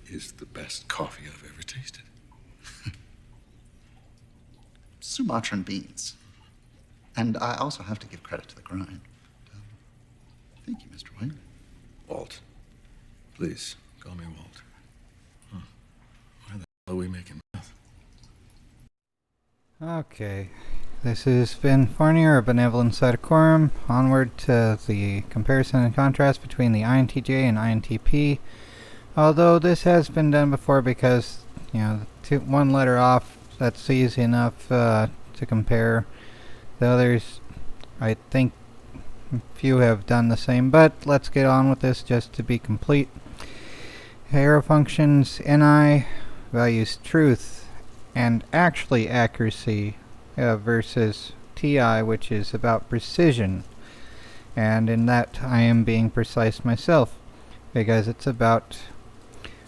is the best coffee I've ever tasted. Sumatran beans. And I also have to give credit to the grind. Thank you, Mr. White. Walt. Please, call me Walt. Why the hell are we making meth? Okay. This has been Friendlier, a benevolent cytoquorum. Onward to the comparison and contrast between the INTJ and INTP. Although this has been done before because, one letter off, that's easy enough to compare. The others, I think few have done the same, but let's get on with this just to be complete. Arrow functions, NI values truth and actually accuracy versus TI, which is about precision. And in that I am being precise myself, because it's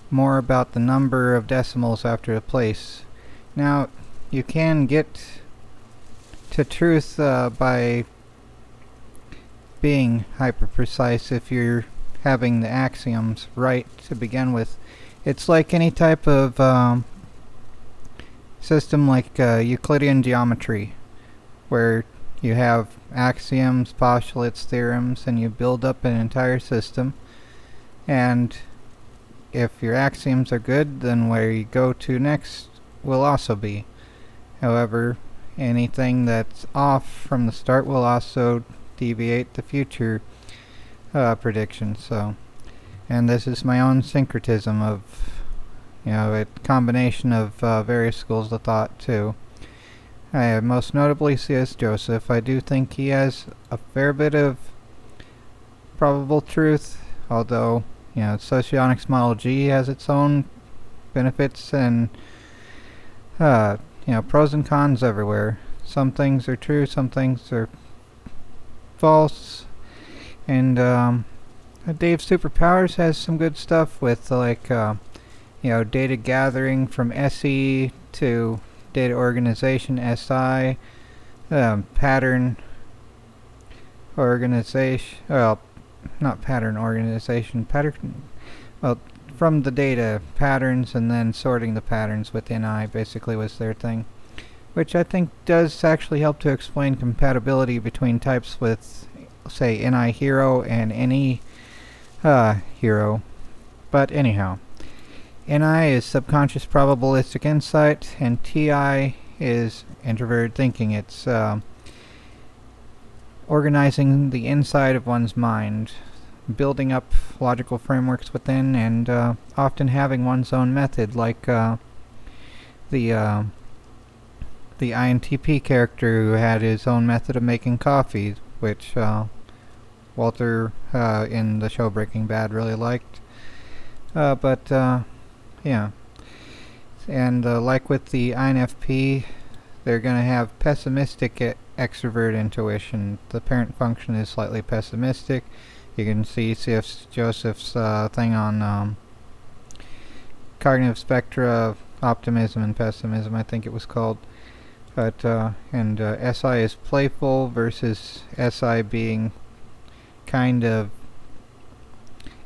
more about the number of decimals after a place. Now, you can get to truth by being hyper precise if you're having the axioms right to begin with. It's like any type of system like Euclidean geometry, where you have axioms, postulates, theorems, and you build up an entire system. And if your axioms are good, then where you go to next will also be. However, anything that's off from the start will also deviate the future predictions. So, and this is my own syncretism of, a combination of various schools of thought too. Most notably C.S. Joseph. I do think he has a fair bit of probable truth, although socionics model G has its own benefits and pros and cons everywhere. Some things are true, some things are false, and Dave Superpowers has some good stuff with data gathering from SE to data organization SI, pattern organization, not pattern organization, from the data patterns, and then sorting the patterns within I basically was their thing, which I think does actually help to explain compatibility between types with, say, NI hero and NE hero. But anyhow, NI is subconscious probabilistic insight, and TI is introverted thinking. It's organizing the inside of one's mind, building up logical frameworks within, and often having one's own method, like the INTP character who had his own method of making coffee, which Walter in the show Breaking Bad really liked. Yeah. And like with the INFP, they're going to have pessimistic extrovert intuition. The parent function is slightly pessimistic. You can see C.S. Joseph's thing on cognitive spectra, optimism and pessimism, I think it was called. But SI is playful versus SI being kind of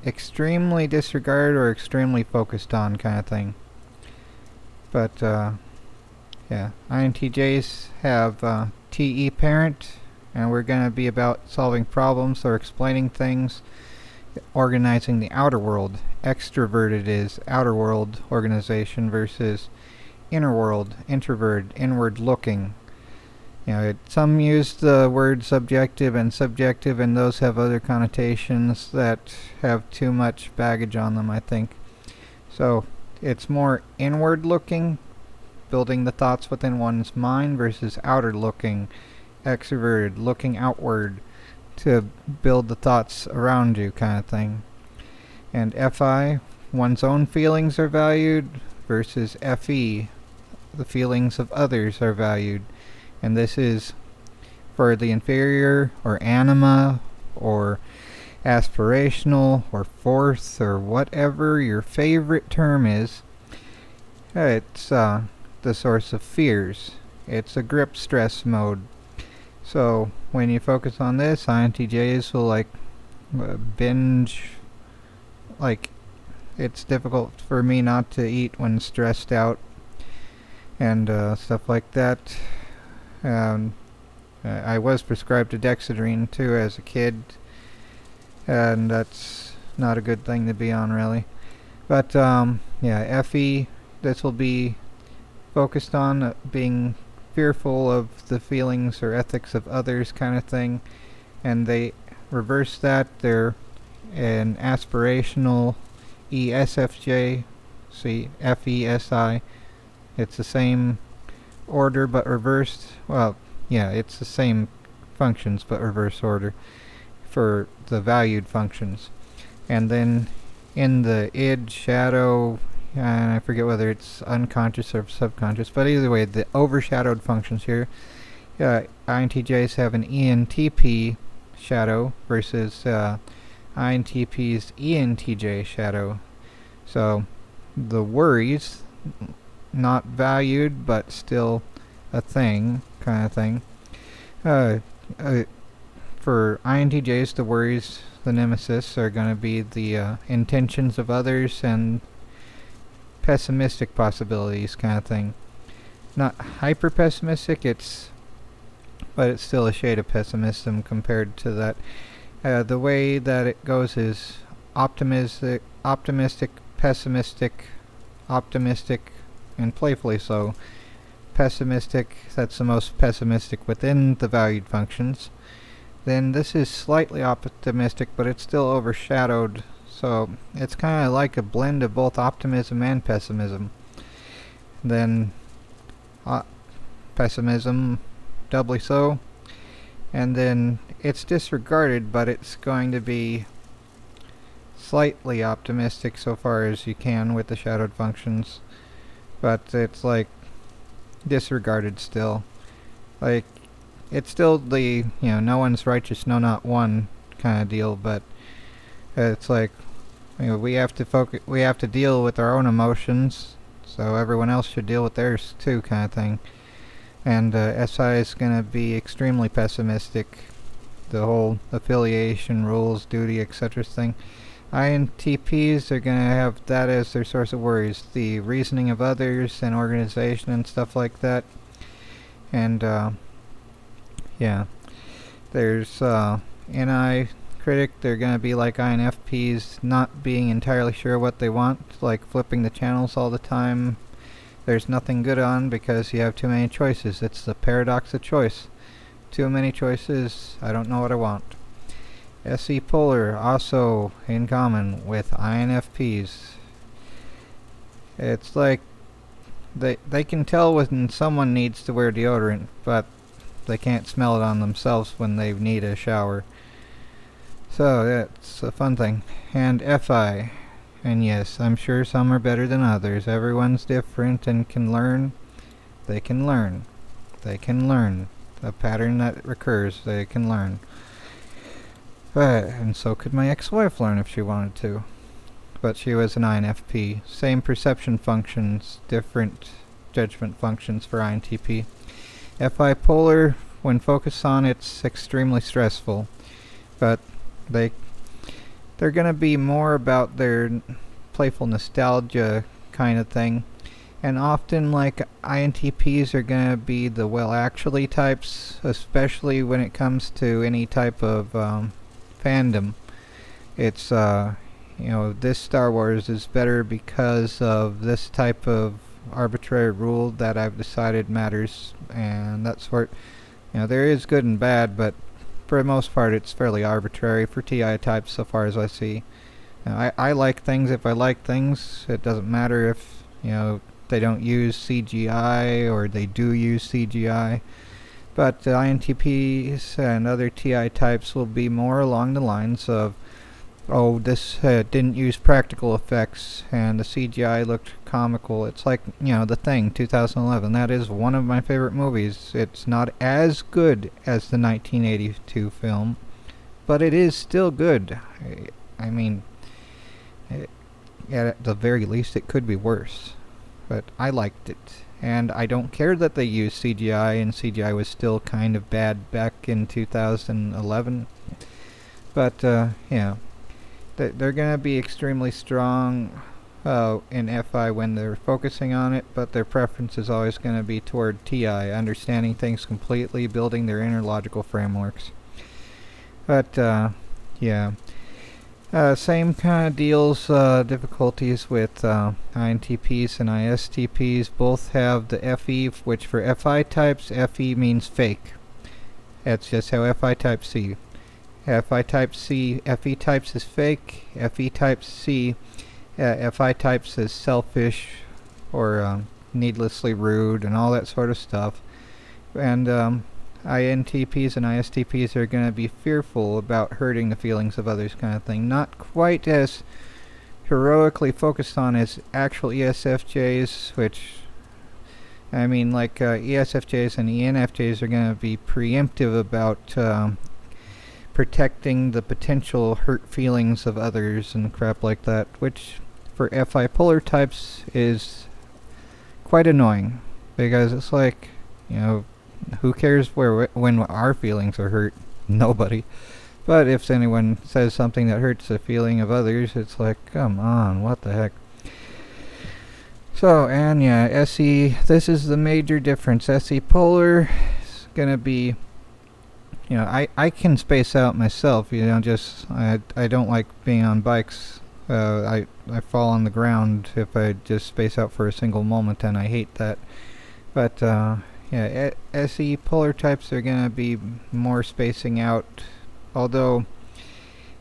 extremely disregarded or extremely focused on kind of thing. But yeah, INTJs have TE parent, and we're going to be about solving problems or explaining things, organizing the outer world. Extroverted is outer world organization versus inner world, introverted, inward looking. Some use the word subjective and subjective, and those have other connotations that have too much baggage on them, I think. So it's more inward looking, building the thoughts within one's mind, versus outer looking, extroverted, looking outward to build the thoughts around you kind of thing. And FI, one's own feelings are valued, versus FE, the feelings of others are valued. And this is for the inferior, or anima, or aspirational, or fourth, or whatever your favorite term is. It's the source of fears. It's a grip stress mode. So when you focus on this, INTJs will binge, it's difficult for me not to eat when stressed out and stuff like that. Um, I was prescribed a dexedrine too as a kid, and that's not a good thing to be on, really. But yeah, FE, this will be focused on being fearful of the feelings or ethics of others, kind of thing. And they reverse that. They're an aspirational ESFJ, see, FESI. It's the same order but reversed. Well, yeah, it's the same functions but reverse order for the valued functions. And then in the id, shadow, and I forget whether it's unconscious or subconscious, but either way, the overshadowed functions here, INTJs have an ENTP shadow versus INTP's ENTJ shadow. So the worries, not valued but still a thing, kind of thing. For INTJs, the worries, the nemesis, are going to be the intentions of others and pessimistic possibilities, kind of thing. Not hyper pessimistic, but it's still a shade of pessimism compared to that. The way that it goes is optimistic, pessimistic, optimistic, and playfully so. Pessimistic, that's the most pessimistic within the valued functions. Then this is slightly optimistic, but it's still overshadowed, so it's kind of like a blend of both optimism and pessimism. Then pessimism, doubly so. And then it's disregarded, but it's going to be slightly optimistic so far as you can with the shadowed functions. But it's like disregarded still. Like, it's still the, no one's righteous, no not one kind of deal, but it's like, we have to deal with our own emotions, so everyone else should deal with theirs too, kind of thing. And SI is going to be extremely pessimistic, the whole affiliation, rules, duty, etc. thing. INTPs are going to have that as their source of worries, the reasoning of others and organization and stuff like that. And yeah, there's NI critic, they're going to be like INFPs, not being entirely sure what they want, like flipping the channels all the time. There's nothing good on because you have too many choices. It's the paradox of choice. Too many choices, I don't know what I want. SE Polar, also in common with INFPs. It's like they can tell when someone needs to wear deodorant, but they can't smell it on themselves when they need a shower. So that's a fun thing. And FI. And yes, I'm sure some are better than others. Everyone's different and can learn. They can learn. They can learn. A pattern that recurs, they can learn. And so could my ex-wife learn if she wanted to. But she was an INFP. Same perception functions, different judgment functions for INTP. FI Polar, when focused on, it's extremely stressful. But they're going to be more about their playful nostalgia kind of thing. And often, like, INTPs are going to be the well-actually types, especially when it comes to any type of fandom. It's, this Star Wars is better because of this type of arbitrary rule that I've decided matters, and that sort. There is good and bad, but for the most part it's fairly arbitrary for TI types so far as I see. I like things if I like things. It doesn't matter if, they don't use CGI or they do use CGI. But INTPs and other TI types will be more along the lines of, oh, this didn't use practical effects and the CGI looked comical. It's like, The Thing, 2011. That is one of my favorite movies. It's not as good as the 1982 film, but it is still good. I mean, at the very least, it could be worse. But I liked it. And I don't care that they used CGI, and CGI was still kind of bad back in 2011. But, yeah. they're going to be extremely strong in FI when they're focusing on it, but their preference is always going to be toward TI, understanding things completely, building their inner logical frameworks. But yeah, same kind of deals, difficulties with INTPs and ISTPs. Both have the FE, which for FI types, FE means fake. That's just how FI types see. FI types C, FE types is fake. FE types C, FI types is selfish or needlessly rude and all that sort of stuff. And INTPs and ISTPs are going to be fearful about hurting the feelings of others, kind of thing. Not quite as heroically focused on as actual ESFJs, which, I mean, like ESFJs and ENFJs are going to be preemptive about protecting the potential hurt feelings of others and crap like that, which for FI polar types is quite annoying, because it's like, you know, who cares when our feelings are hurt? Nobody. But if anyone says something that hurts the feeling of others, it's like, come on, what the heck? So, and yeah, SE, this is the major difference. SE polar is gonna be, you know, I can space out myself, you know, just, I don't like being on bikes. I fall on the ground if I just space out for a single moment, and I hate that. But, yeah, SE polar types are going to be more spacing out, although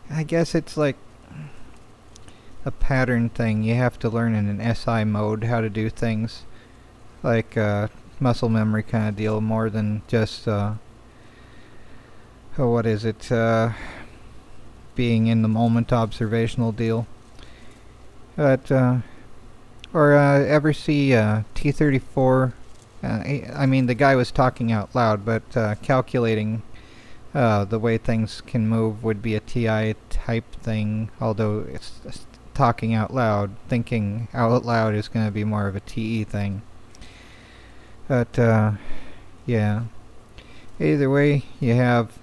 I guess it's like a pattern thing. You have to learn in an SI mode how to do things, like muscle memory kind of deal, more than just what is it, being in the moment observational deal. But or ever see T34? I mean, the guy was talking out loud, but calculating the way things can move would be a TI type thing, although it's talking out loud, thinking out loud is going to be more of a TE thing. But yeah, either way, you have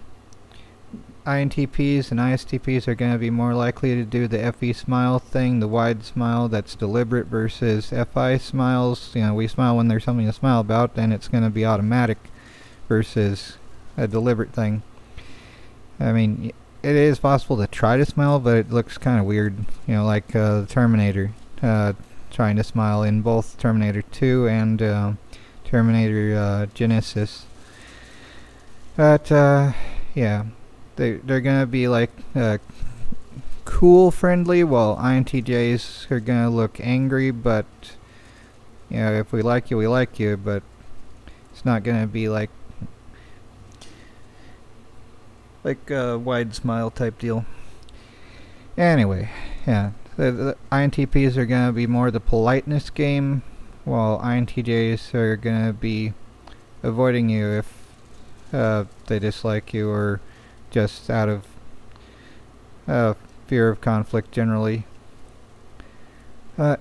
INTPs and ISTPs are going to be more likely to do the FE smile thing, the wide smile that's deliberate, versus FI smiles. You know, we smile when there's something to smile about, and it's going to be automatic, versus a deliberate thing. I mean, it is possible to try to smile, but it looks kind of weird. You know, like the Terminator trying to smile in both Terminator 2 and Terminator Genesis. But yeah. They're gonna be like cool, friendly, while INTJs are gonna look angry. But you know, if we like you, we like you. But it's not gonna be like a wide smile type deal. Anyway, yeah, the INTPs are gonna be more the politeness game, while INTJs are gonna be avoiding you if they dislike you, or just out of fear of conflict generally.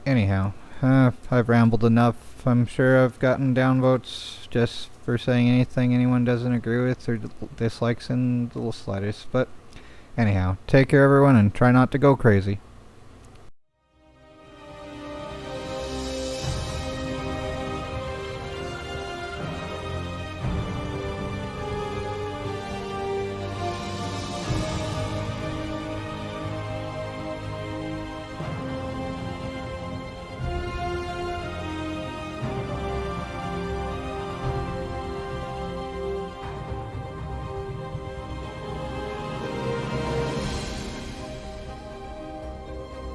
Anyhow, I've rambled enough. I'm sure I've gotten downvotes just for saying anything anyone doesn't agree with or dislikes in the slightest. But anyhow, take care everyone, and try not to go crazy.